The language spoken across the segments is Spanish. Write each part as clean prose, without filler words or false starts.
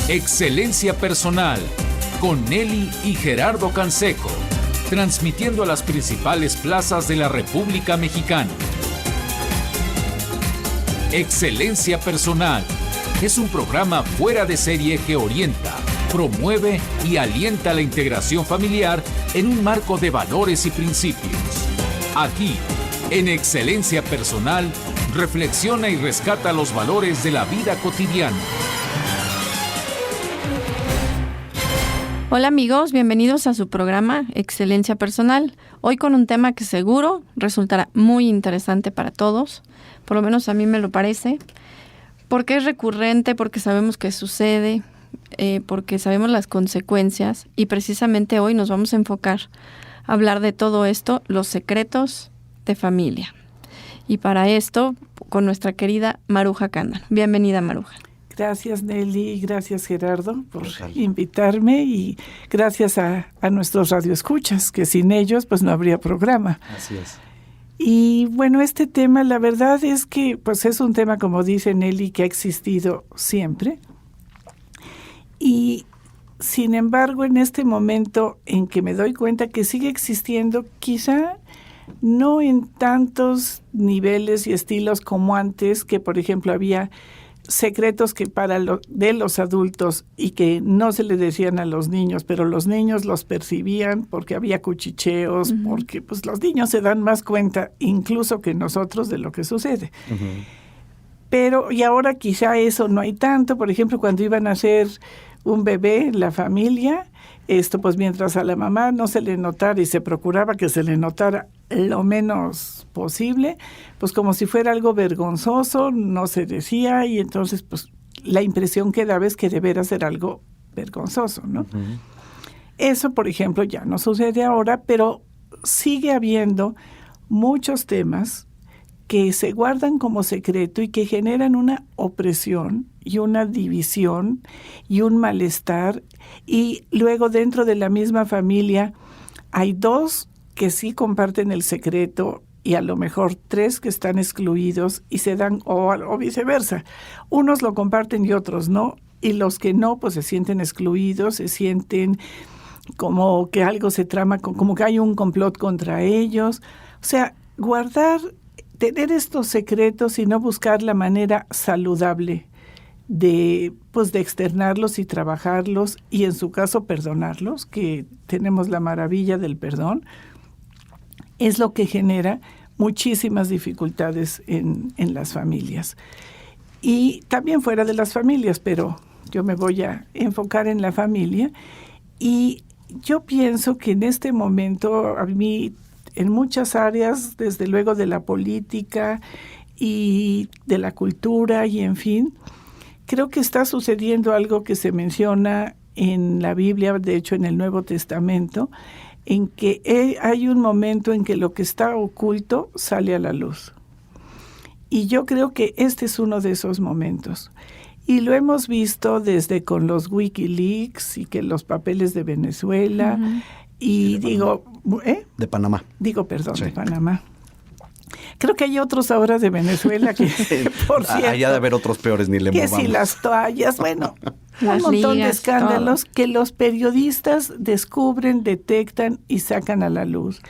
Excelencia Personal, con Nelly y Gerardo Canseco, transmitiendo a las principales plazas de la República Mexicana. Excelencia Personal es un programa fuera de serie que orienta, promueve y alienta la integración familiar en un marco de valores y principios. Aquí, en Excelencia Personal, reflexiona y rescata los valores de la vida cotidiana. Hola amigos, bienvenidos a su programa Excelencia Personal. Hoy con un tema que seguro resultará muy interesante para todos, por lo menos a mí me lo parece, porque es recurrente, porque sabemos que sucede, porque sabemos las consecuencias y precisamente hoy nos vamos a enfocar a hablar de todo esto, los secretos de familia. Y para esto, con nuestra querida Maruja Candan. Bienvenida, Maruja. Gracias, Nelly, gracias, Gerardo, por invitarme y gracias a nuestros radioescuchas, que sin ellos pues no habría programa. Así es. Y bueno, este tema, la verdad es que pues es un tema, como dice Nelly, que ha existido siempre. Y sin embargo, en este momento en que me doy cuenta que sigue existiendo, quizá no en tantos niveles y estilos como antes, que por ejemplo había secretos que de los adultos y que no se le decían a los niños, pero los niños los percibían porque había cuchicheos, porque pues los niños se dan más cuenta incluso que nosotros de lo que sucede. Pero y ahora quizá eso no hay tanto. Por ejemplo, cuando iban a hacer un bebé en la familia, pues mientras a la mamá no se le notara y se procuraba que se le notara lo menos posible, pues como si fuera algo vergonzoso, no se decía, y entonces pues la impresión que daba es que debería ser algo vergonzoso, ¿no? Eso, por ejemplo, ya no sucede ahora, pero sigue habiendo muchos temas que se guardan como secreto y que generan una opresión y una división y un malestar, y luego dentro de la misma familia hay dos que sí comparten el secreto y a lo mejor tres que están excluidos y se dan, o viceversa. Unos lo comparten y otros no, y los que no, pues se sienten excluidos, se sienten como que algo se trama, como que hay un complot contra ellos. O sea, tener estos secretos y no buscar la manera saludable de externarlos y trabajarlos, y en su caso perdonarlos, que tenemos la maravilla del perdón, es lo que genera muchísimas dificultades en las familias. Y también fuera de las familias, pero yo me voy a enfocar en la familia. Y yo pienso que en este momento, a mí, en muchas áreas, desde luego de la política y de la cultura y en fin, creo que está sucediendo algo que se menciona en la Biblia, de hecho en el Nuevo Testamento, en que hay un momento en que lo que está oculto sale a la luz. Y yo creo que este es uno de esos momentos. Y lo hemos visto desde con los WikiLeaks y que los papeles de Venezuela, y de Panamá. De Panamá. Creo que hay otros ahora de Venezuela que, por cierto, allá de haber otros peores, ni le movamos. Que si las toallas, bueno, un montón de escándalos que los periodistas descubren, detectan y sacan a la luz.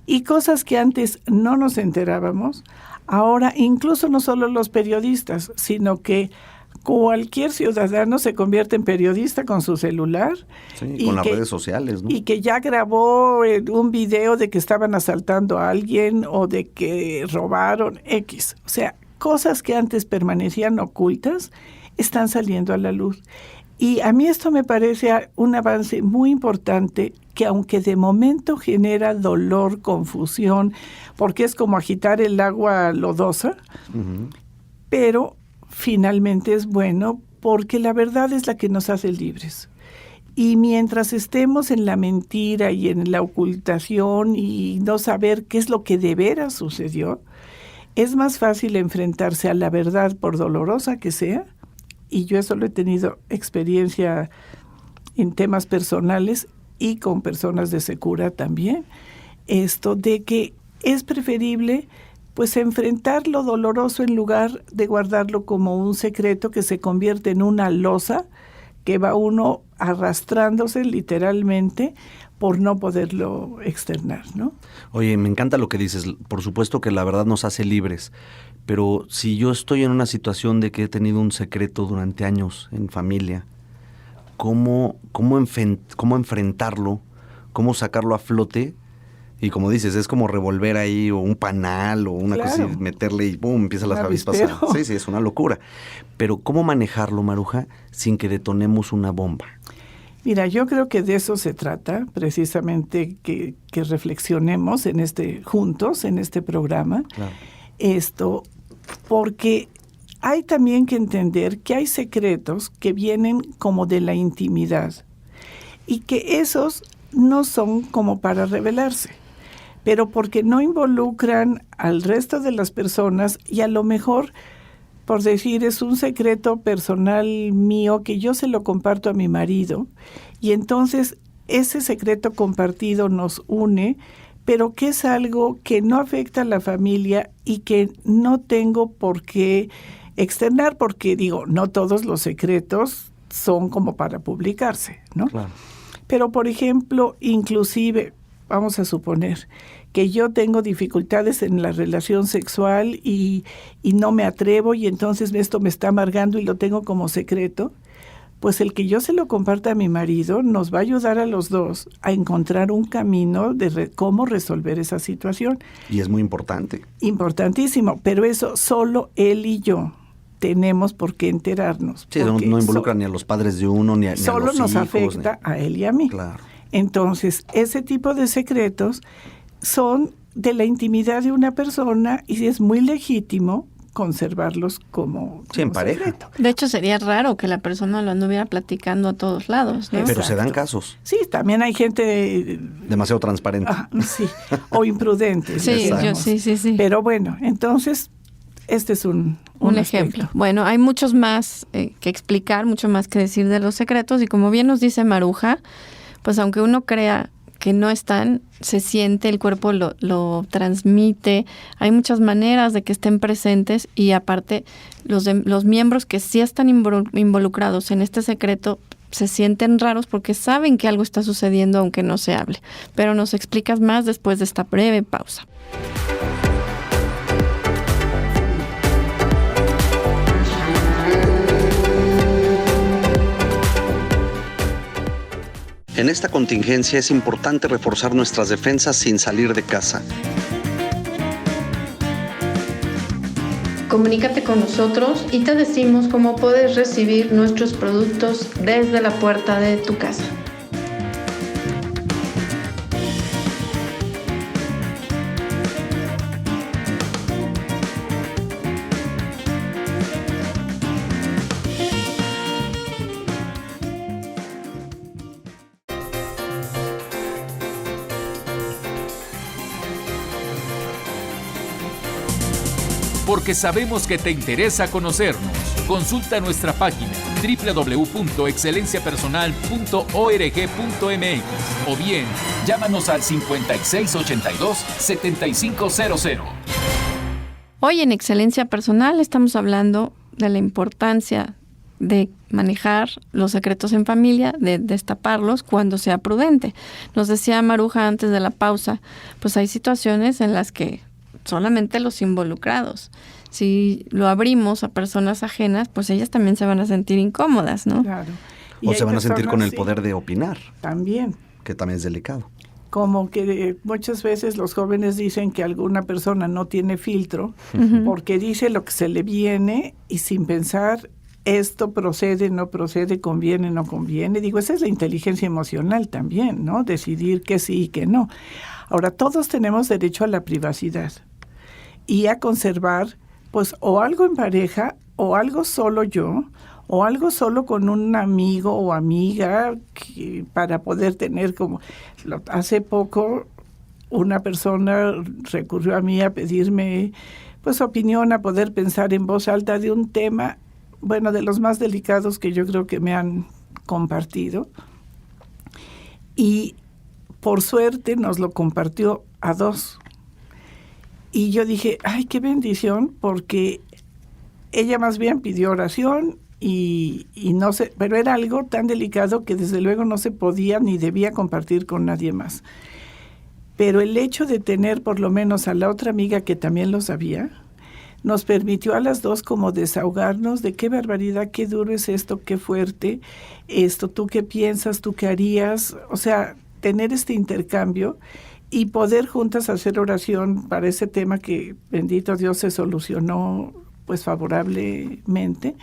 Y cosas que antes no nos enterábamos, ahora incluso no solo los periodistas, sino que cualquier ciudadano se convierte en periodista con su celular. Sí, y con las redes sociales, ¿no? Y que ya grabó un video de que estaban asaltando a alguien o de que robaron X. O sea, cosas que antes permanecían ocultas están saliendo a la luz. Y a mí esto me parece un avance muy importante, que aunque de momento genera dolor, confusión, porque es como agitar el agua lodosa, pero finalmente es bueno porque la verdad es la que nos hace libres. Y mientras estemos en la mentira y en la ocultación y no saber qué es lo que de veras sucedió, es más fácil enfrentarse a la verdad, por dolorosa que sea. Y yo eso lo he tenido experiencia en temas personales y con personas de Secura también. Esto de que es preferible pues enfrentar lo doloroso en lugar de guardarlo como un secreto que se convierte en una losa que va uno arrastrándose literalmente por no poderlo externar, ¿no? Oye, me encanta lo que dices. Por supuesto que la verdad nos hace libres, pero si yo estoy en una situación de que he tenido un secreto durante años en familia, ¿cómo enfrentarlo? ¿Cómo sacarlo a flote? Y como dices, es como revolver ahí o un panal o una cosa y meterle y ¡pum! Empiezan las avispas. Sí, es una locura. Pero ¿cómo manejarlo, Maruja, sin que detonemos una bomba? Mira, yo creo que de eso se trata, precisamente que reflexionemos juntos en este programa. Claro. Porque hay también que entender que hay secretos que vienen como de la intimidad y que esos no son como para revelarse, pero porque no involucran al resto de las personas y a lo mejor, por decir, es un secreto personal mío que yo se lo comparto a mi marido y entonces ese secreto compartido nos une, pero que es algo que no afecta a la familia y que no tengo por qué externar, porque digo, no todos los secretos son como para publicarse, ¿no? Claro. Pero, por ejemplo, inclusive, vamos a suponer que yo tengo dificultades en la relación sexual y no me atrevo y entonces esto me está amargando y lo tengo como secreto, pues el que yo se lo comparta a mi marido nos va a ayudar a los dos a encontrar un camino de cómo resolver esa situación. Y es muy importante. Importantísimo, pero eso solo él y yo tenemos por qué enterarnos. Sí, no involucra ni a los padres de uno, ni a los hijos. Solo nos afecta a él y a mí. Claro. Entonces, ese tipo de secretos son de la intimidad de una persona y es muy legítimo conservarlos como en pareja. Secreto. De hecho, sería raro que la persona lo anduviera platicando a todos lados, ¿no? Pero Exacto. se dan casos. Sí, también hay gente demasiado transparente. Sí, o imprudente. Sí. Pero bueno, entonces este es un ejemplo. Bueno, hay muchos más que explicar, mucho más que decir de los secretos y como bien nos dice Maruja, pues aunque uno crea que no están, se siente, el cuerpo lo transmite, hay muchas maneras de que estén presentes y aparte los miembros que sí están involucrados en este secreto se sienten raros porque saben que algo está sucediendo aunque no se hable. Pero nos explicas más después de esta breve pausa. En esta contingencia es importante reforzar nuestras defensas sin salir de casa. Comunícate con nosotros y te decimos cómo puedes recibir nuestros productos desde la puerta de tu casa. Porque sabemos que te interesa conocernos. Consulta nuestra página www.excelenciapersonal.org.mx o bien llámanos al 5682-7500. Hoy en Excelencia Personal estamos hablando de la importancia de manejar los secretos en familia, de destaparlos cuando sea prudente. Nos decía Maruja antes de la pausa, pues hay situaciones en las que solamente los involucrados. Si lo abrimos a personas ajenas, pues ellas también se van a sentir incómodas, ¿no? Claro. O se van a sentir con el poder de opinar. También. Que también es delicado. Como que muchas veces los jóvenes dicen que alguna persona no tiene filtro porque dice lo que se le viene y sin pensar esto procede, no procede, conviene, no conviene. Digo, esa es la inteligencia emocional también, ¿no? Decidir que sí y que no. Ahora, todos tenemos derecho a la privacidad y a conservar, pues, o algo en pareja, o algo solo yo, o algo solo con un amigo o amiga, para poder tener como... Hace poco una persona recurrió a mí a pedirme, pues, opinión, a poder pensar en voz alta de un tema, bueno, de los más delicados que yo creo que me han compartido. Y por suerte nos lo compartió a dos. Y yo dije, ay, qué bendición, porque ella más bien pidió oración y no sé, pero era algo tan delicado que desde luego no se podía ni debía compartir con nadie más. Pero el hecho de tener por lo menos a la otra amiga que también lo sabía, nos permitió a las dos como desahogarnos de qué barbaridad, qué duro es esto, qué fuerte, esto, tú qué piensas, tú qué harías, o sea, tener este intercambio y poder juntas hacer oración para ese tema que, bendito Dios, se solucionó pues favorablemente.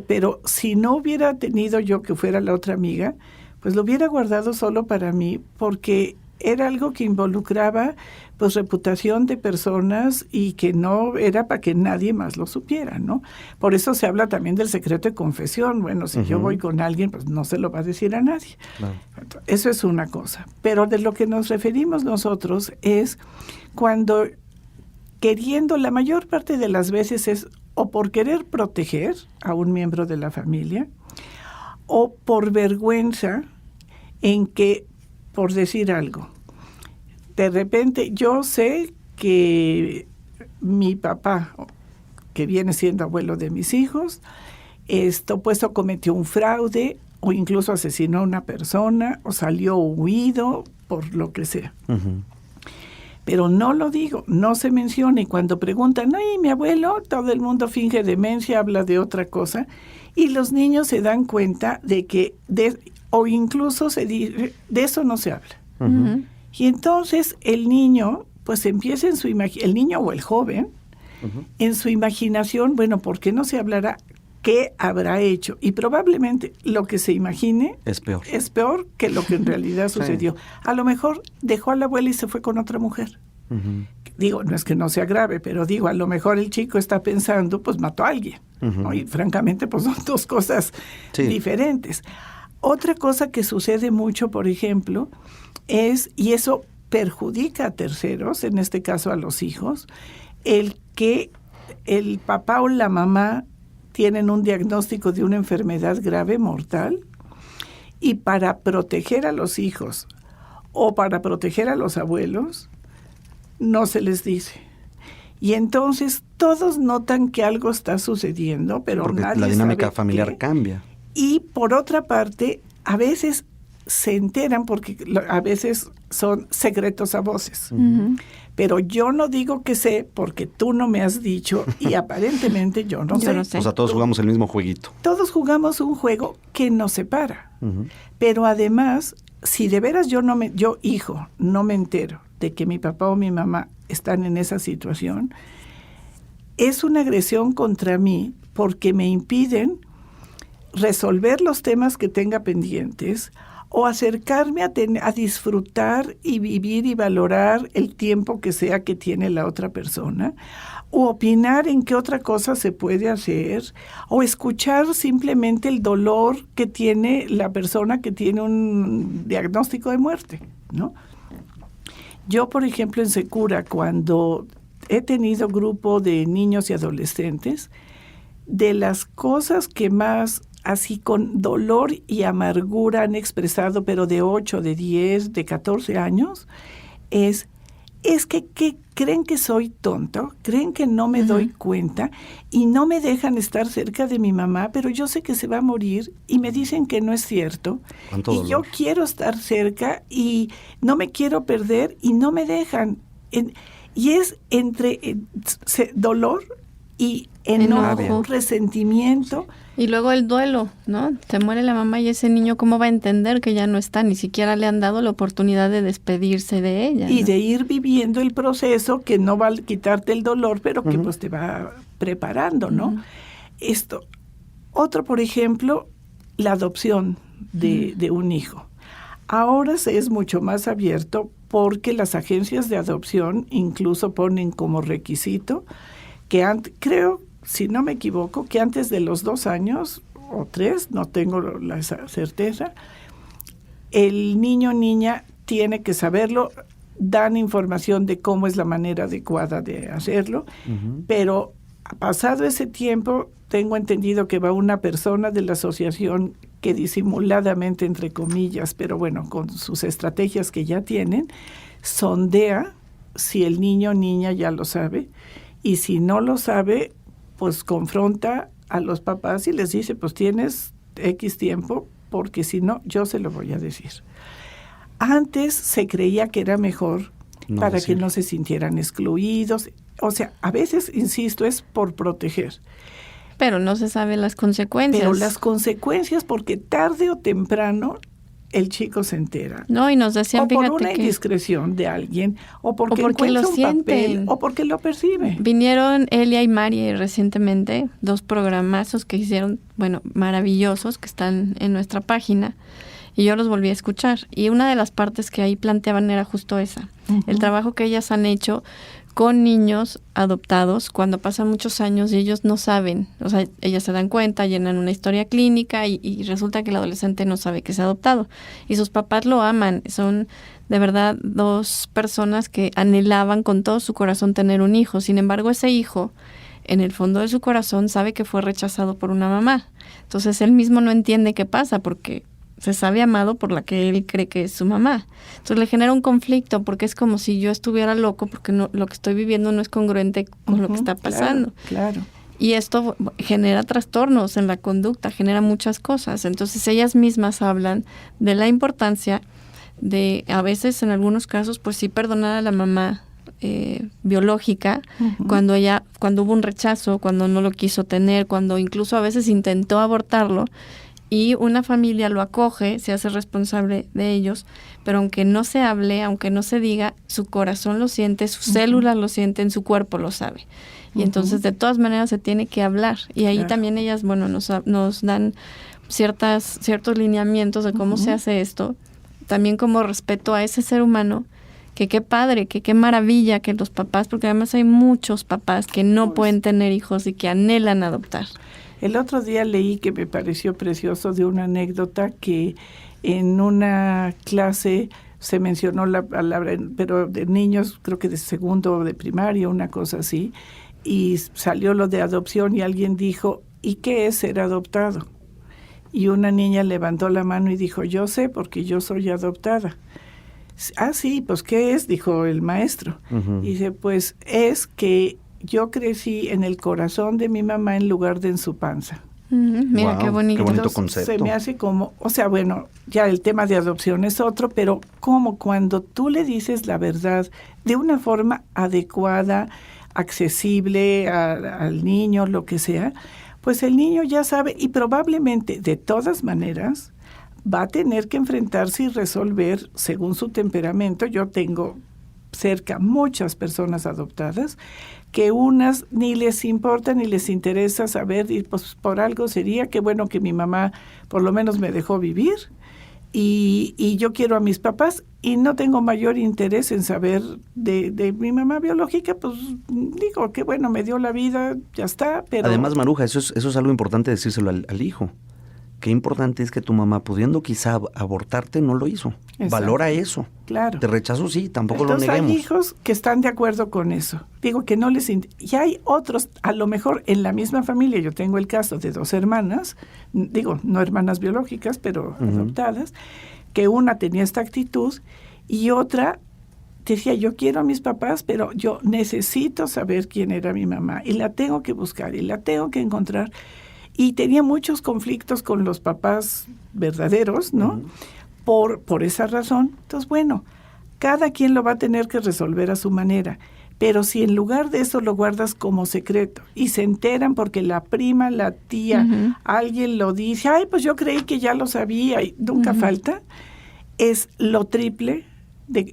Pero si no hubiera tenido yo que fuera la otra amiga, pues lo hubiera guardado solo para mí, porque era algo que involucraba pues reputación de personas y que no era para que nadie más lo supiera, ¿no? Por eso se habla también del secreto de confesión. Bueno, si yo voy con alguien, pues no se lo va a decir a nadie. Claro. Eso es una cosa. Pero de lo que nos referimos nosotros es cuando queriendo, la mayor parte de las veces es o por querer proteger a un miembro de la familia o por vergüenza en que, por decir algo, de repente yo sé que mi papá, que viene siendo abuelo de mis hijos, pues o cometió un fraude o incluso asesinó a una persona o salió huido, por lo que sea. Uh-huh. Pero no lo digo, no se menciona. Y cuando preguntan, ay, mi abuelo, todo el mundo finge demencia, habla de otra cosa. Y los niños se dan cuenta de que, o incluso se dice, de eso no se habla. Uh-huh. Y entonces el niño, pues empieza en su el niño o el joven, uh-huh, en su imaginación, bueno, ¿por qué no se hablará? ¿Qué habrá hecho? Y probablemente lo que se imagine es peor que lo que en realidad sucedió. Sí. A lo mejor dejó a la abuela y se fue con otra mujer. Uh-huh. Digo, no es que no sea grave, pero digo, a lo mejor el chico está pensando, pues mató a alguien. Uh-huh. ¿No? Y francamente, pues son dos cosas diferentes. Otra cosa que sucede mucho, por ejemplo, es, y eso perjudica a terceros, en este caso a los hijos, el que el papá o la mamá tienen un diagnóstico de una enfermedad grave, mortal, y para proteger a los hijos o para proteger a los abuelos, no se les dice. Y entonces todos notan que algo está sucediendo, pero porque nadie la dinámica sabe familiar qué. Cambia. Y por otra parte, a veces se enteran porque a veces son secretos a voces. Uh-huh. Pero yo no digo que sé porque tú no me has dicho y aparentemente yo no sé. O sea, todos jugamos el mismo jueguito. Todos jugamos un juego que nos separa. Uh-huh. Pero además, si de veras yo hijo, no me entero de que mi papá o mi mamá están en esa situación, es una agresión contra mí porque me impiden resolver los temas que tenga pendientes o acercarme a disfrutar y vivir y valorar el tiempo que sea que tiene la otra persona, o opinar en qué otra cosa se puede hacer, o escuchar simplemente el dolor que tiene la persona que tiene un diagnóstico de muerte, ¿no? Yo, por ejemplo, en Secura, cuando he tenido grupo de niños y adolescentes, de las cosas que más así con dolor y amargura han expresado, pero de 8, de 10, de 14 años, es que creen que soy tonto, creen que no me doy cuenta y no me dejan estar cerca de mi mamá, pero yo sé que se va a morir y me dicen que no es cierto. Y yo quiero estar cerca y no me quiero perder y no me dejan. Y es entre dolor y enojo, resentimiento. Y luego el duelo, ¿no? Se muere la mamá y ese niño, ¿cómo va a entender que ya no está? Ni siquiera le han dado la oportunidad de despedirse de ella, ¿no? Y de ir viviendo el proceso que no va a quitarte el dolor, pero que pues te va preparando, ¿no? Otro, por ejemplo, la adopción de un hijo. Ahora se es mucho más abierto porque las agencias de adopción incluso ponen como requisito que creo, si no me equivoco, que antes de los 2 años o 3, no tengo la certeza, el niño o niña tiene que saberlo, dan información de cómo es la manera adecuada de hacerlo, pero pasado ese tiempo, tengo entendido que va una persona de la asociación que disimuladamente, entre comillas, pero bueno, con sus estrategias que ya tienen, sondea si el niño o niña ya lo sabe, y si no lo sabe, pues confronta a los papás y les dice, pues tienes X tiempo, porque si no, yo se lo voy a decir. Antes se creía que era mejor para que no se sintieran excluidos. O sea, a veces, insisto, es por proteger. Pero no se saben las consecuencias. Pero las consecuencias, porque tarde o temprano el chico se entera. No, y nos decían, o por fíjate una indiscreción de alguien, o porque lo encuentra un sienten, papel, o porque lo percibe. Vinieron Elia y Mari recientemente, 2 programazos que hicieron, bueno, maravillosos, que están en nuestra página, y yo los volví a escuchar. Y una de las partes que ahí planteaban era justo esa, el trabajo que ellas han hecho con niños adoptados cuando pasan muchos años y ellos no saben, o sea, ellas se dan cuenta, llenan una historia clínica y resulta que el adolescente no sabe que es adoptado. Y sus papás lo aman, son de verdad 2 personas que anhelaban con todo su corazón tener un hijo. Sin embargo, ese hijo, en el fondo de su corazón, sabe que fue rechazado por una mamá. Entonces, él mismo no entiende qué pasa porque se sabe amado por la que él cree que es su mamá. Entonces le genera un conflicto porque es como si yo estuviera loco porque no, lo que estoy viviendo no es congruente con lo que está pasando. Claro. Y esto genera trastornos en la conducta, genera muchas cosas. Entonces ellas mismas hablan de la importancia de, a veces en algunos casos, pues sí perdonar a la mamá biológica cuando hubo un rechazo, cuando no lo quiso tener, cuando incluso a veces intentó abortarlo, y una familia lo acoge, se hace responsable de ellos, pero aunque no se hable, aunque no se diga, su corazón lo siente, sus células lo sienten, su cuerpo lo sabe. Y entonces de todas maneras se tiene que hablar. Y ahí también ellas, bueno, nos dan ciertos lineamientos de cómo se hace esto, también como respeto a ese ser humano, que qué padre, que qué maravilla que los papás, porque además hay muchos papás que no pueden tener hijos y que anhelan adoptar. El otro día leí que me pareció precioso de una anécdota que en una clase se mencionó la palabra, pero de niños, creo que de segundo o de primaria, una cosa así, y salió lo de adopción y alguien dijo, ¿y qué es ser adoptado? Y una niña levantó la mano y dijo, yo sé porque yo soy adoptada. Ah, sí, pues ¿qué es? Dijo el maestro. Y dice, pues es que yo crecí en el corazón de mi mamá en lugar de en su panza. Mira, wow, qué bonito. Qué bonito Entonces, concepto. se me hace como, o sea, bueno, ya el tema de adopción es otro, pero como cuando tú le dices la verdad de una forma adecuada, accesible al niño, lo que sea, pues el niño ya sabe y probablemente de todas maneras va a tener que enfrentarse y resolver según su temperamento. Yo tengo cerca muchas personas adoptadas que unas ni les importa ni les interesa saber, y pues por algo sería que bueno que mi mamá por lo menos me dejó vivir y yo quiero a mis papás y no tengo mayor interés en saber de mi mamá biológica, pues digo que bueno, me dio la vida, ya está, pero... Además, Maruja, eso es algo importante decírselo al hijo. Qué importante es que tu mamá, pudiendo quizá abortarte, no lo hizo. Exacto. Valora eso. Claro. Te rechazó, sí, tampoco Entonces, lo neguemos. hay hijos que están de acuerdo con eso. Digo que no les... Y hay otros, a lo mejor en la misma familia, yo tengo el caso de 2 hermanas, digo, no hermanas biológicas, pero adoptadas, que una tenía esta actitud y otra decía, yo quiero a mis papás, pero yo necesito saber quién era mi mamá y la tengo que buscar y la tengo que encontrar. Y tenía muchos conflictos con los papás verdaderos, ¿no? Por esa razón. Entonces, bueno, cada quien lo va a tener que resolver a su manera. Pero si en lugar de eso lo guardas como secreto y se enteran porque la prima, la tía, alguien lo dice, ay, pues yo creí que ya lo sabía y nunca falta, es lo triple.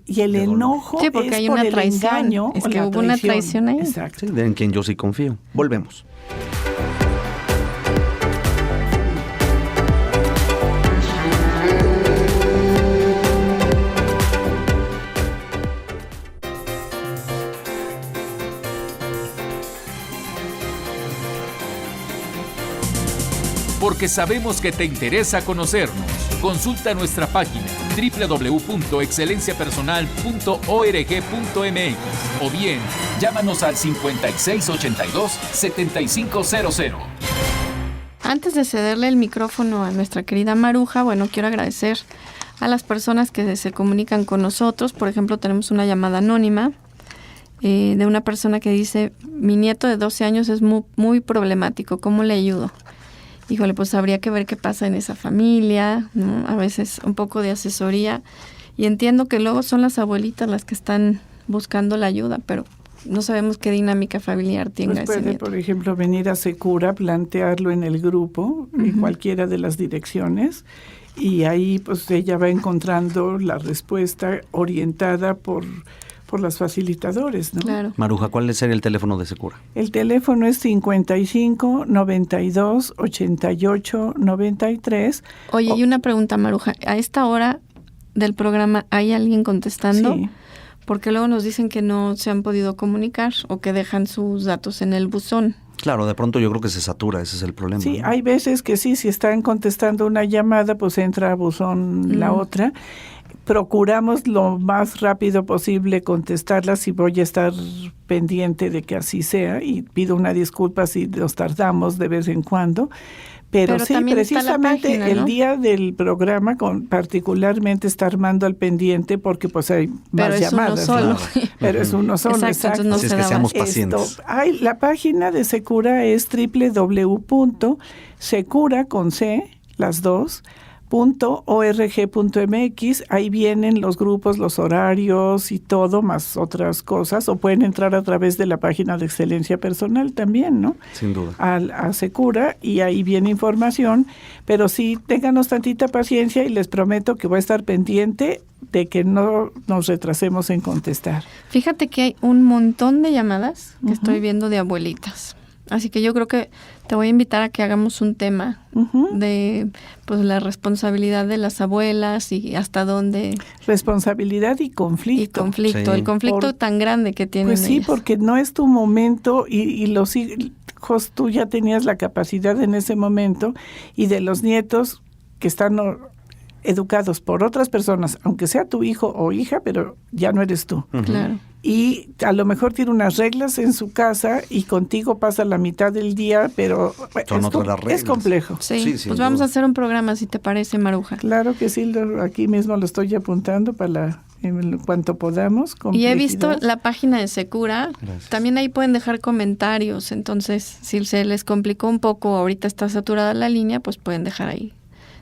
Y el enojo sí, porque es hay por una el traición. engaño Es o que la hubo una traición ahí. Exacto. Sí, en quien yo sí confío. Volvemos. Porque sabemos que te interesa conocernos. Consulta nuestra página www.excelenciapersonal.org.mx o bien llámanos al 5682-7500. Antes de cederle el micrófono a nuestra querida Maruja, bueno, quiero agradecer a las personas que se comunican con nosotros. Por ejemplo, tenemos una llamada anónima de una persona que dice, mi nieto de 12 años es muy, muy problemático, ¿cómo le ayudo? Híjole, pues habría que ver qué pasa en esa familia, ¿no? A veces un poco de asesoría. Y entiendo que luego son las abuelitas las que están buscando la ayuda, pero no sabemos qué dinámica familiar tenga Pues ese puede, nieto. por ejemplo, venir a Secura, plantearlo en el grupo, en cualquiera de las direcciones, y ahí pues ella va encontrando la respuesta orientada por las facilitadores, ¿no? Claro. Maruja, ¿cuál sería el teléfono de Secura? El teléfono es 55 92 88 93. Oye, y una pregunta, Maruja. ¿A esta hora del programa hay alguien contestando? Sí. Porque luego nos dicen que no se han podido comunicar o que dejan sus datos en el buzón. Claro, de pronto yo creo que se satura, ese es el problema. Sí, ¿no? hay veces que sí, si están contestando una llamada, pues entra a buzón la otra. Procuramos lo más rápido posible contestarlas y voy a estar pendiente de que así sea y pido una disculpa si nos tardamos de vez en cuando. Pero sí, también está la precisamente página, ¿no? el día del programa particularmente está armando al pendiente porque pues hay más Pero es llamadas. uno solo. ¿no? Pero es uno solo, Exacto, entonces no Así es se que da seamos abasto. pacientes. La página de Secura es www.secura con C, las dos, .org.mx. Ahí vienen los grupos, los horarios y todo, más otras cosas, o pueden entrar a través de la página de Excelencia Personal también, ¿no? Sin duda. A Secura, y ahí viene información, pero sí, ténganos tantita paciencia y les prometo que voy a estar pendiente de que no nos retrasemos en contestar. Fíjate que hay un montón de llamadas que estoy viendo de abuelitas. Así que yo creo que te voy a invitar a que hagamos un tema de pues la responsabilidad de las abuelas y hasta dónde. Responsabilidad y conflicto. Y conflicto, Sí. el conflicto tan grande que tienen Pues sí, ellas. porque no es tu momento y los hijos, tú ya tenías la capacidad en ese momento, y de los nietos que están educados por otras personas, aunque sea tu hijo o hija, pero ya no eres tú. Claro. Y a lo mejor tiene unas reglas en su casa y contigo pasa la mitad del día, pero Son otras las reglas. es complejo. Sí, Sí, sin pues vamos duda. a hacer un programa, si te parece, Maruja. Claro que sí, aquí mismo lo estoy apuntando para en cuanto podamos. Y he visto complejidad. la página de Secura. Gracias. También ahí pueden dejar comentarios. Entonces, si se les complicó un poco, ahorita está saturada la línea, pues pueden dejar ahí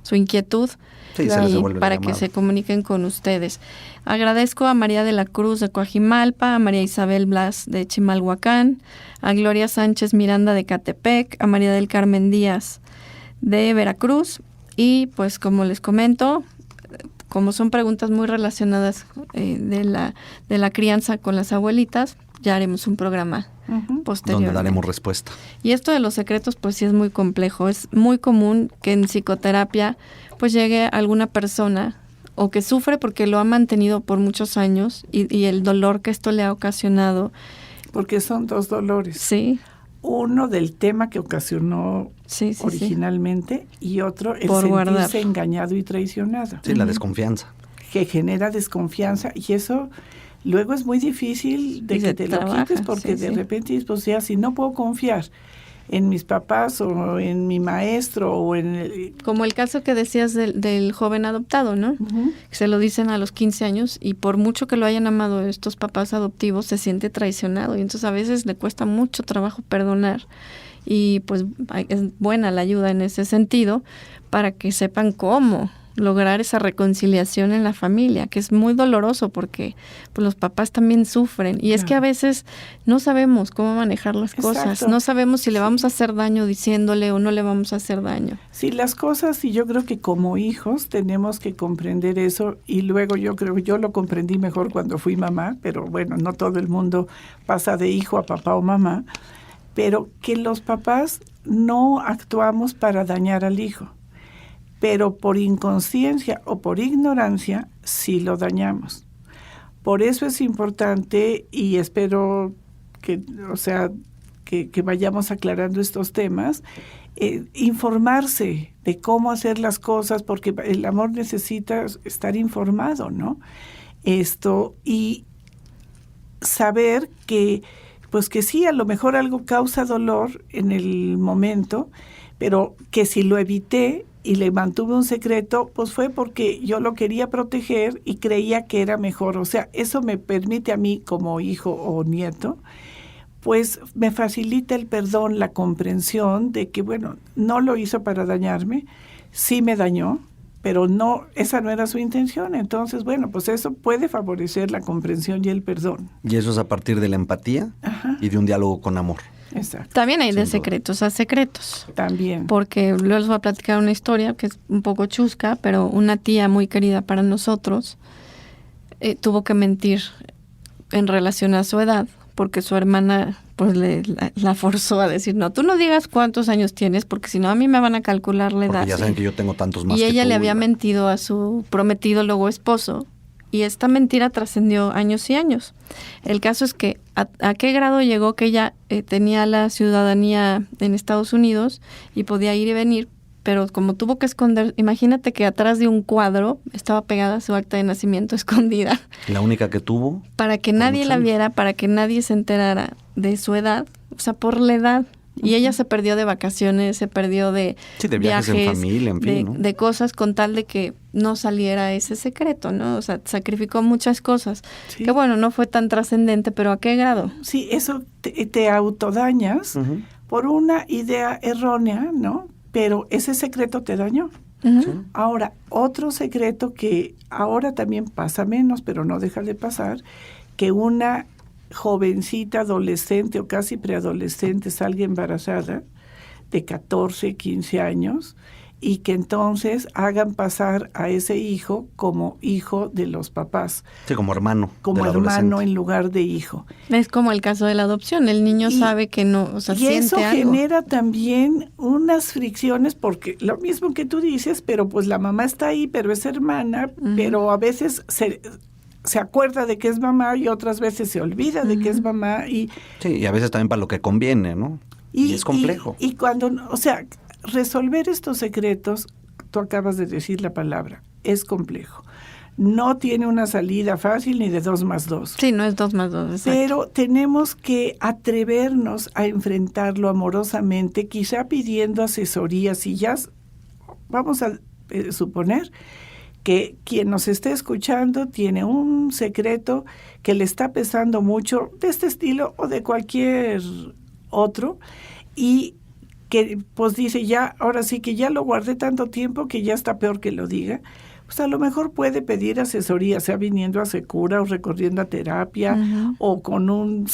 su inquietud. Sí, se les devuelve la para que llamada. se comuniquen con ustedes. Agradezco a María de la Cruz de Coajimalpa, a María Isabel Blas de Chimalhuacán, a Gloria Sánchez Miranda de Catepec, a María del Carmen Díaz de Veracruz, y pues como les comento, como son preguntas muy relacionadas de la crianza con las abuelitas, ya haremos un programa posterior. Donde daremos respuesta. Y esto de los secretos, pues sí es muy complejo. Es muy común que en psicoterapia pues llegue alguna persona o que sufre porque lo ha mantenido por muchos años y el dolor que esto le ha ocasionado. Porque son dos dolores. Sí, Uno del tema que ocasionó sí, sí. originalmente y otro el Por sentirse guardar. engañado y traicionado, Sí, la desconfianza. que genera desconfianza, y eso luego es muy difícil de Y que se te trabaja, lo quites, porque sí, de sí. repente, pues ya, si no puedo confiar en mis papás o en mi maestro o en el... Como el caso que decías del joven adoptado, ¿no? Que se lo dicen a los 15 años y por mucho que lo hayan amado estos papás adoptivos, se siente traicionado y entonces a veces le cuesta mucho trabajo perdonar, y pues es buena la ayuda en ese sentido para que sepan cómo lograr esa reconciliación en la familia, que es muy doloroso porque pues los papás también sufren, y es que a veces no sabemos cómo manejar las cosas, Exacto. no sabemos si le vamos a hacer daño diciéndole o no le vamos a hacer daño. Sí, las cosas, y yo creo que como hijos tenemos que comprender eso, y luego yo creo que yo lo comprendí mejor cuando fui mamá, pero bueno, no todo el mundo pasa de hijo a papá o mamá, pero que los papás no actuamos para dañar al hijo, pero por inconsciencia o por ignorancia sí lo dañamos. Por eso es importante, y espero que, o sea, que vayamos aclarando estos temas, informarse de cómo hacer las cosas, porque el amor necesita estar informado, ¿no? Y saber que, pues que sí, a lo mejor algo causa dolor en el momento, pero que si lo evité, y le mantuve un secreto, pues fue porque yo lo quería proteger y creía que era mejor. O sea, eso me permite a mí como hijo o nieto, pues me facilita el perdón, la comprensión de que, bueno, no lo hizo para dañarme, sí me dañó, pero no, esa no era su intención. Entonces, bueno, pues eso puede favorecer la comprensión y el perdón. Y eso es a partir de la empatía y de un diálogo con amor. Exacto. También hay de Sin duda. secretos a secretos. También. Porque luego les voy a platicar una historia que es un poco chusca, pero una tía muy querida para nosotros tuvo que mentir en relación a su edad, porque su hermana pues la forzó a decir, no, tú no digas cuántos años tienes, porque si no a mí me van a calcular la edad. Porque ya saben que yo tengo tantos más y que ella tú, le había ¿verdad? mentido a su prometido, luego esposo, y esta mentira trascendió años y años. El caso es que a qué grado llegó que ella tenía la ciudadanía en Estados Unidos y podía ir y venir, pero como tuvo que esconder, imagínate que atrás de un cuadro estaba pegada su acta de nacimiento escondida. La única que tuvo. Para que Por nadie muchos la años. viera, para que nadie se enterara de su edad, o sea, por la edad. Y ella se perdió de vacaciones, se perdió de Sí, de viajes en familia, en fin, ¿no? de cosas con tal de que no saliera ese secreto, ¿no? O sea, sacrificó muchas cosas. Sí. Que bueno, no fue tan trascendente, pero ¿a qué grado? Sí, eso te autodañas Ujú. por una idea errónea, ¿no? Pero ese secreto te dañó. Ujú. Ahora, otro secreto que ahora también pasa menos, pero no deja de pasar, que una jovencita adolescente o casi preadolescente salga embarazada de 14, 15 años y que entonces hagan pasar a ese hijo como hijo de los papás, Sí, como hermano. como del hermano adolescente. en lugar de hijo. Es como el caso de la adopción. El niño Y- sabe que no, o sea, Y siente eso algo. genera también unas fricciones, porque lo mismo que tú dices, pero pues la mamá está ahí, pero es hermana, Ujú. pero a veces se acuerda de que es mamá y otras veces se olvida de que es mamá y Sí, y a veces también para lo que conviene, ¿no? Y es complejo. Y cuando, o sea, resolver estos secretos, tú acabas de decir la palabra, es complejo. No tiene una salida fácil ni de 2 más 2. Sí, no es 2 más 2, exacto. Pero tenemos que atrevernos a enfrentarlo amorosamente, quizá pidiendo asesoría. Si ya vamos a suponer que quien nos esté escuchando tiene un secreto que le está pesando mucho de este estilo o de cualquier otro y que pues dice ya, ahora sí que ya lo guardé tanto tiempo que ya está peor que lo diga, pues a lo mejor puede pedir asesoría, sea viniendo a Secura o recorriendo a terapia Ujú. o con un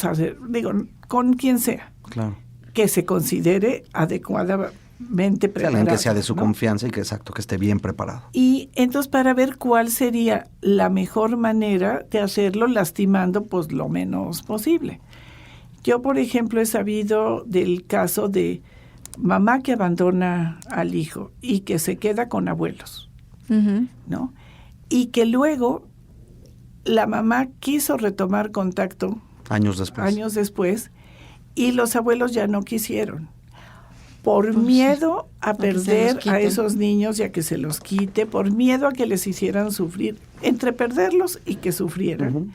con quien sea, Claro. que se considere adecuadamente Sí, preparado. alguien que sea de su ¿no? confianza y que exacto, que esté bien preparado. Y entonces para ver cuál sería la mejor manera de hacerlo lastimando pues lo menos posible. Yo, por ejemplo, he sabido del caso de mamá que abandona al hijo y que se queda con abuelos, Ujú. ¿no? Y que luego la mamá quiso retomar contacto Años después. años después y los abuelos ya no quisieron. Por Pues miedo a que se los perder a quiten. esos niños y a que se los quite, por miedo a que les hicieran sufrir, entre perderlos y que sufrieran. Ujú.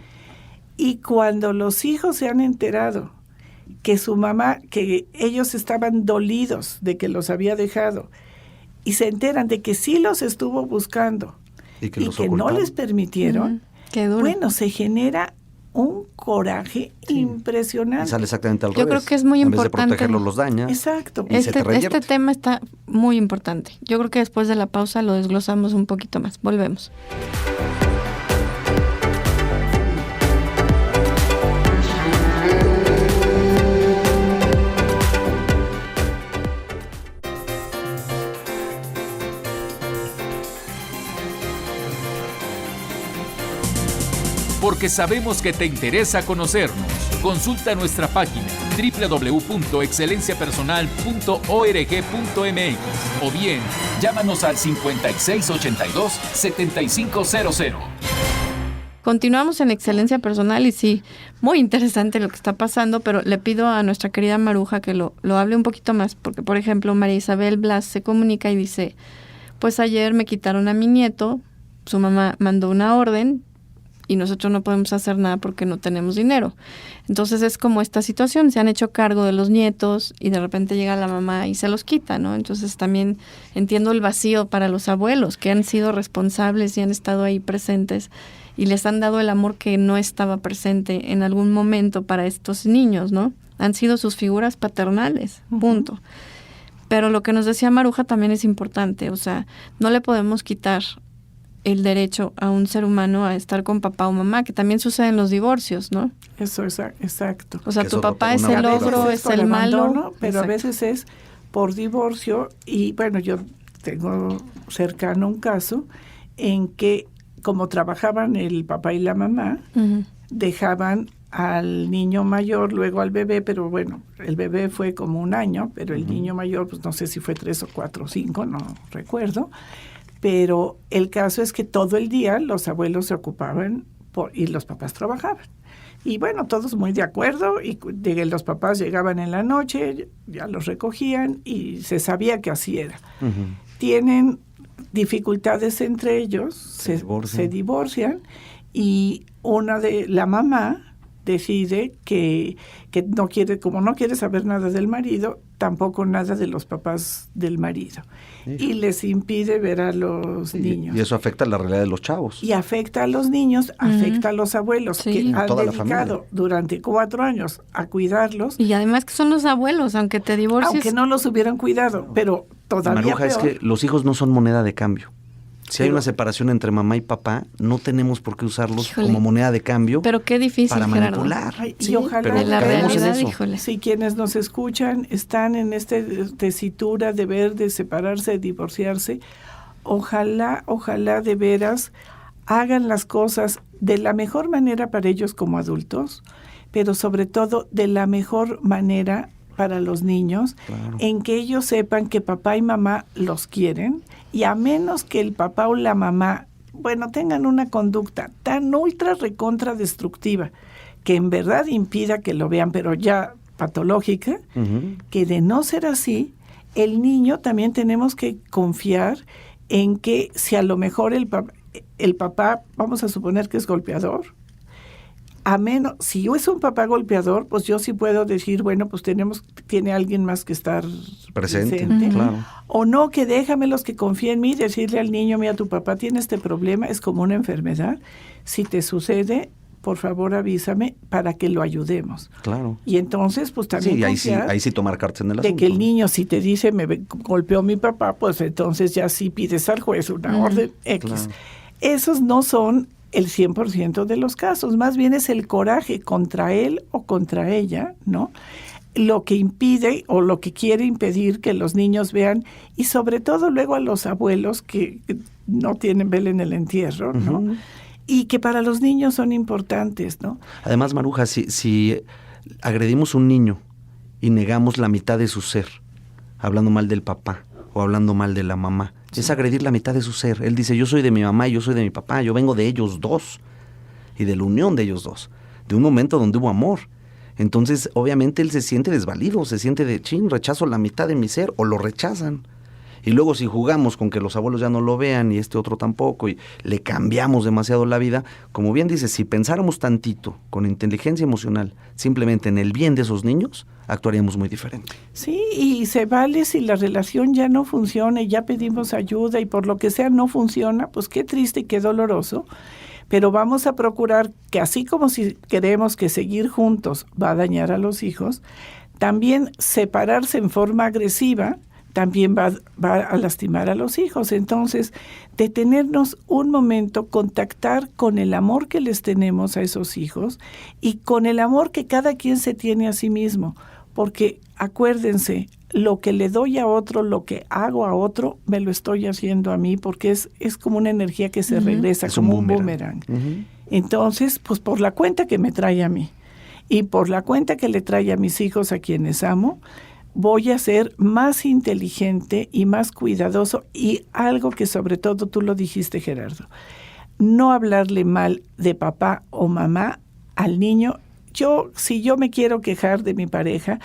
Y cuando los hijos se han enterado que su mamá, que ellos estaban dolidos de que los había dejado, y se enteran de que sí los estuvo buscando Y que y los que no ocultaron. les permitieron, Ujú. Qué duro. bueno, se genera un coraje Y impresionante. sale exactamente al Yo revés. creo que es muy En vez de importante. protegerlos, los daña. Exacto. Y se te revierte. Este tema está muy importante. Yo creo que después de la pausa lo desglosamos un poquito más. Volvemos. Porque sabemos que te interesa conocernos. Consulta nuestra página www.excelenciapersonal.org.mx o bien llámanos al 5682-7500. Continuamos en Excelencia Personal y sí, muy interesante lo que está pasando, pero le pido a nuestra querida Maruja que lo hable un poquito más, porque por ejemplo María Isabel Blas se comunica y dice, pues ayer me quitaron a mi nieto, su mamá mandó una orden, y nosotros no podemos hacer nada porque no tenemos dinero. Entonces es como esta situación, se han hecho cargo de los nietos y de repente llega la mamá y se los quita, ¿no? Entonces también entiendo el vacío para los abuelos que han sido responsables y han estado ahí presentes y les han dado el amor que no estaba presente en algún momento para estos niños, ¿no? Han sido sus figuras paternales, punto. Pero lo que nos decía Maruja también es importante, o sea, no le podemos quitar el derecho a un ser humano a estar con papá o mamá, que también sucede en los divorcios, ¿no? Eso es exacto. O sea, Que tu es papá es una el otra ogro, cosa. es el malo. Abandono, pero Exacto. a veces es por divorcio. Y bueno, yo tengo cercano un caso en que como trabajaban el papá y la mamá, Uh-huh. dejaban al niño mayor, luego al bebé, pero bueno, el bebé fue como 1 año, pero el niño mayor, pues no sé si fue 3 o 4 o 5, no recuerdo. Pero el caso es que todo el día los abuelos se ocupaban y los papás trabajaban. Y bueno, todos muy de acuerdo, y los papás llegaban en la noche, ya los recogían y se sabía que así era. Uh-huh. Tienen dificultades entre ellos, Se se divorcian y la mamá decide que no quiere, como no quiere saber nada del marido, tampoco nada de los papás del marido. Y les impide ver a los niños. Y eso afecta la realidad de los chavos. Y afecta a los niños, afecta a los abuelos, Sí. que A han toda la dedicado familia. durante 4 años a cuidarlos, Y además que son los abuelos, aunque te divorcies. aunque no los hubieran cuidado, pero todavía Maruja, es peor. que los hijos no son moneda de cambio. Si hay Pero- una separación entre mamá y papá, no tenemos por qué usarlos Híjole. como moneda de cambio Pero qué difícil, para Gerardo. manipular. Ay, y Sí, ojalá pero De la caemos en realidad, eso. híjole. Si quienes nos escuchan están en esta tesitura de ver, de separarse, de divorciarse, ojalá de veras hagan las cosas de la mejor manera para ellos como adultos, pero sobre todo de la mejor manera para los niños, Claro. en que ellos sepan que papá y mamá los quieren, y a menos que el papá o la mamá, bueno, tengan una conducta tan ultra recontra destructiva, que en verdad impida que lo vean, pero ya patológica, Ujú. que de no ser así, el niño también tenemos que confiar en que si a lo mejor el papá, vamos a suponer que es golpeador, a menos, si yo es un papá golpeador, pues yo sí puedo decir, bueno, pues tiene alguien más que estar Presente, presente. claro. O no, que déjamelos que confíen en mí, decirle al niño, mira, tu papá tiene este problema, es como una enfermedad. Si te sucede, por favor avísame para que lo ayudemos. Claro. Y entonces, pues también Sí, confiar ahí sí tomar cartas en el de asunto. que el niño, si te dice, golpeó mi papá, pues entonces ya sí pides al juez una orden X. Claro. Esos no son el 100% de los casos, más bien es el coraje contra él o contra ella, ¿no? Lo que impide o lo que quiere impedir que los niños vean, y sobre todo luego a los abuelos que no tienen vela en el entierro, ¿no? Ujú. Y que para los niños son importantes, ¿no? Además, Maruja, si agredimos a un niño y negamos la mitad de su ser, hablando mal del papá o hablando mal de la mamá, es agredir la mitad de su ser. Él dice, yo soy de mi mamá y yo soy de mi papá, yo vengo de ellos dos y de la unión de ellos dos, de un momento donde hubo amor. Entonces, obviamente, él se siente desvalido, se siente de, rechazo la mitad de mi ser, o lo rechazan. Y luego si jugamos con que los abuelos ya no lo vean y este otro tampoco, y le cambiamos demasiado la vida, como bien dices, si pensáramos tantito con inteligencia emocional simplemente en el bien de esos niños, actuaríamos muy diferente. Sí, y se vale si la relación ya no funciona y ya pedimos ayuda y por lo que sea no funciona, pues qué triste y qué doloroso. Pero vamos a procurar que así como si queremos que seguir juntos va a dañar a los hijos, también separarse en forma agresiva también va a lastimar a los hijos. Entonces, detenernos un momento, contactar con el amor que les tenemos a esos hijos y con el amor que cada quien se tiene a sí mismo. Porque acuérdense, lo que le doy a otro, lo que hago a otro, me lo estoy haciendo a mí, porque es como una energía que se regresa, Es como un un boomerang. boomerang. Entonces, pues por la cuenta que me trae a mí y por la cuenta que le trae a mis hijos a quienes amo, voy a ser más inteligente y más cuidadoso, y algo que sobre todo tú lo dijiste, Gerardo, no hablarle mal de papá o mamá al niño. Si yo me quiero quejar de mi pareja,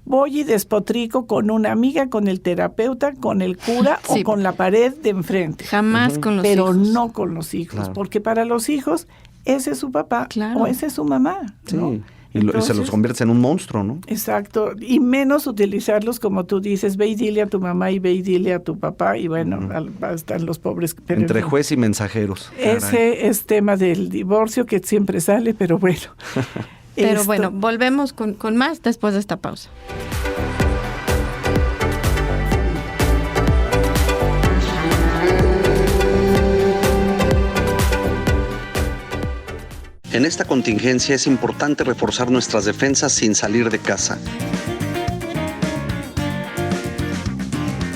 voy y despotrico con una amiga, con el terapeuta, con el cura Sí. o con la pared de enfrente. Jamás con los Pero hijos. no con los hijos, Claro. porque para los hijos ese es su papá Claro. o ese es su mamá, ¿no? Sí. Y se los Entonces, convierte en un monstruo, ¿no? exacto, y menos utilizarlos como tú dices, ve y dile a tu mamá y ve y dile a tu papá, y bueno, están los pobres. Pero Entre en fin, juez y mensajeros. ese es tema del divorcio que siempre sale, pero bueno. Pero bueno, volvemos con más después de esta pausa. En esta contingencia es importante reforzar nuestras defensas sin salir de casa.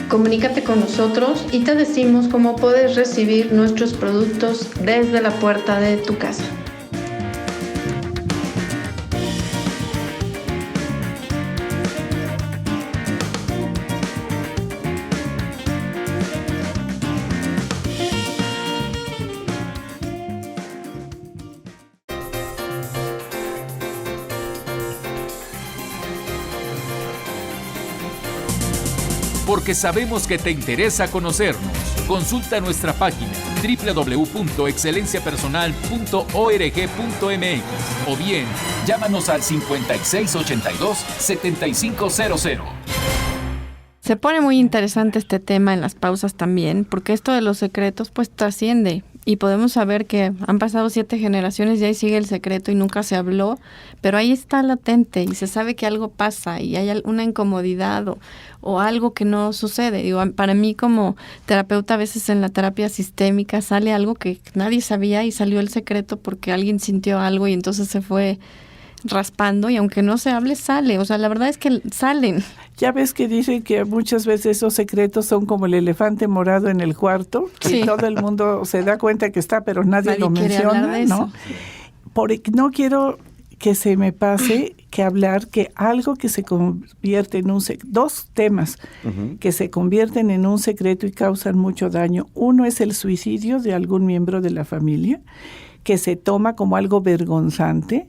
Comunícate con nosotros y te decimos cómo puedes recibir nuestros productos desde la puerta de tu casa. Porque sabemos que te interesa conocernos. Consulta nuestra página www.excelenciapersonal.org.mx o bien llámanos al 5682-7500. Se pone muy interesante este tema en las pausas también, porque esto de los secretos pues trasciende y podemos saber que han pasado 7 generaciones y ahí sigue el secreto y nunca se habló, pero ahí está latente y se sabe que algo pasa y hay una incomodidad o algo que no sucede. Digo, para mí como terapeuta a veces en la terapia sistémica sale algo que nadie sabía y salió el secreto porque alguien sintió algo y entonces se fue raspando y aunque no se hable sale, o sea, la verdad es que salen. Ya ves que dicen que muchas veces esos secretos son como el elefante morado en el cuarto, que Sí. todo el mundo se da cuenta que está, pero nadie lo quiere menciona, hablar de ¿no? No quiero que se me pase que hablar que algo que se convierte en dos temas que se convierten en un secreto y causan mucho daño. Uno es el suicidio de algún miembro de la familia, que se toma como algo vergonzante,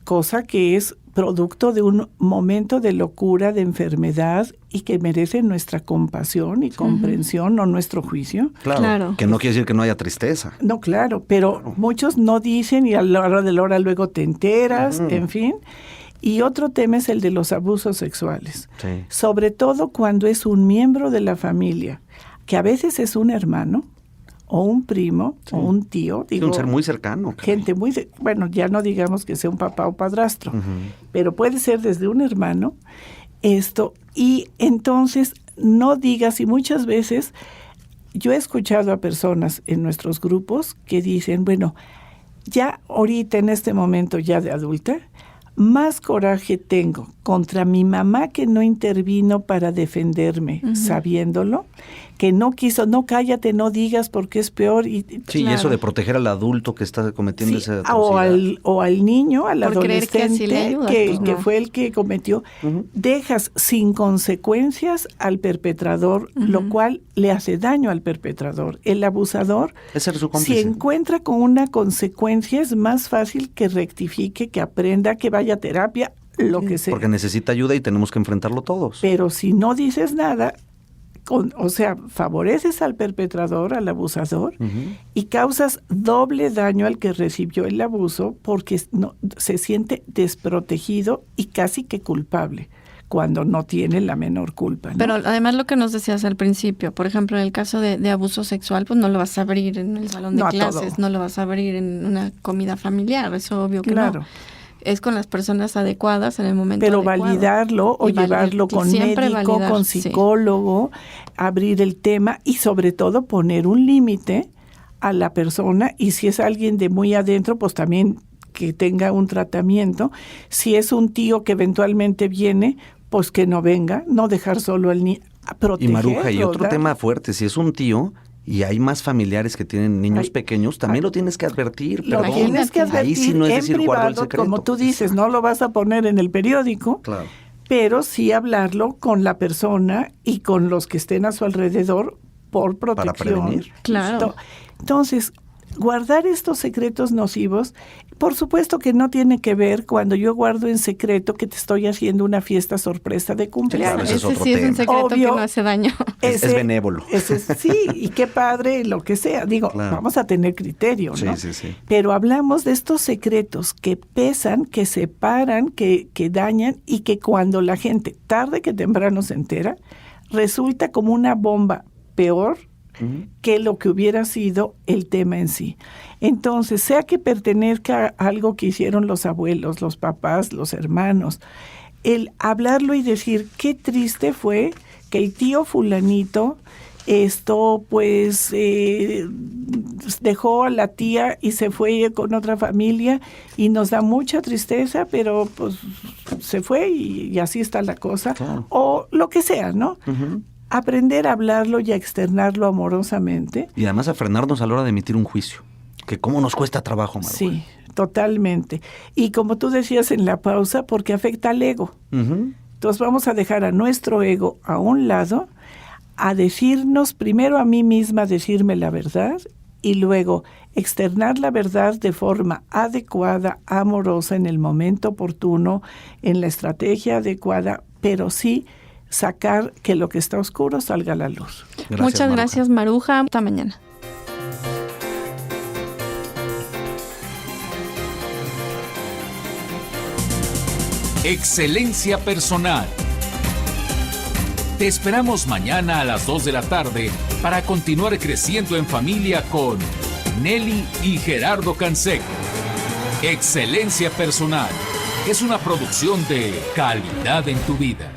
cosa que es producto de un momento de locura, de enfermedad y que merece nuestra compasión y comprensión, no nuestro juicio. Claro. Que no quiere decir que no haya tristeza. No, claro, pero muchos no dicen y a la hora de la hora luego te enteras, en fin. Y otro tema es el de los abusos sexuales. Sí. Sobre todo cuando es un miembro de la familia, que a veces es un hermano, o un primo, o un tío. Sí, un ser muy cercano. Gente bueno, ya no digamos que sea un papá o padrastro, pero puede ser desde un hermano, y entonces no digas, y muchas veces yo he escuchado a personas en nuestros grupos que dicen, bueno, ya ahorita en este momento ya de adulta, más coraje tengo contra mi mamá que no intervino para defenderme, sabiéndolo, que no quiso, no cállate, no digas porque es peor. Sí, Claro. y eso de proteger al adulto que está cometiendo esa o atrocidad. al niño, al Por creer que así le adolescente ayudas, pues que no. fue el que cometió, dejas sin consecuencias al perpetrador, lo cual le hace daño al perpetrador. El abusador, Es ser su si cómplice. encuentra con una consecuencia, es más fácil que rectifique, que aprenda, que vaya a terapia, lo que sea. Porque necesita ayuda y tenemos que enfrentarlo todos. Pero si no dices nada, favoreces al perpetrador, al abusador, y causas doble daño al que recibió el abuso porque se siente desprotegido y casi que culpable cuando no tiene la menor culpa, ¿no? Pero además lo que nos decías al principio, por ejemplo, en el caso de abuso sexual, pues no lo vas a abrir en el salón de No a clases, todo. no lo vas a abrir en una comida familiar, es obvio que Claro. no. Es con las personas adecuadas en el momento Pero adecuado. validarlo o Y llevarlo con siempre médico, validar, con sí. psicólogo, abrir el tema y sobre todo poner un límite a la persona, y si es alguien de muy adentro, pues también que tenga un tratamiento. Si es un tío que eventualmente viene, pues que no venga, no dejar solo al niño, Y Maruja, y otro dar- tema fuerte, si es un tío y hay más familiares que tienen niños pequeños, también lo tienes que advertir. Lo perdón. tienes que advertir Ahí sí no es en decir guardo el privado, secreto. como tú dices, no lo vas a poner en el periódico, Claro. pero sí hablarlo con la persona y con los que estén a su alrededor por protección. prevenir. Claro. Entonces, guardar estos secretos nocivos, por supuesto que no tiene que ver cuando yo guardo en secreto que te estoy haciendo una fiesta sorpresa de cumpleaños. Ese es Ese otro sí es un tema. secreto Obvio. que no hace daño. Es benévolo. Sí, y qué padre, lo que sea. Digo, Claro. vamos a tener criterio, ¿no? Sí. Pero hablamos de estos secretos que pesan, que separan, que dañan y que cuando la gente tarde que temprano se entera, resulta como una bomba peor que lo que hubiera sido el tema en sí. Entonces, sea que pertenezca a algo que hicieron los abuelos, los papás, los hermanos, el hablarlo y decir qué triste fue que el tío fulanito dejó a la tía y se fue con otra familia y nos da mucha tristeza, pero pues se fue y así está la cosa. Claro. O lo que sea, ¿no? Aprender a hablarlo y a externarlo amorosamente. Y además a frenarnos a la hora de emitir un juicio. Que cómo nos cuesta trabajo, Maru. Sí, totalmente. Y como tú decías en la pausa, porque afecta al ego. Entonces vamos a dejar a nuestro ego a un lado, a decirnos, primero a mí misma decirme la verdad y luego externar la verdad de forma adecuada, amorosa, en el momento oportuno, en la estrategia adecuada, pero sí sacar que lo que está oscuro salga a la luz. Muchas Maruja. gracias, Maruja. Hasta mañana. Excelencia personal. Te esperamos mañana a las 2 de la tarde para continuar creciendo en familia con Nelly y Gerardo Canseco. Excelencia personal es una producción de Calidad en tu Vida.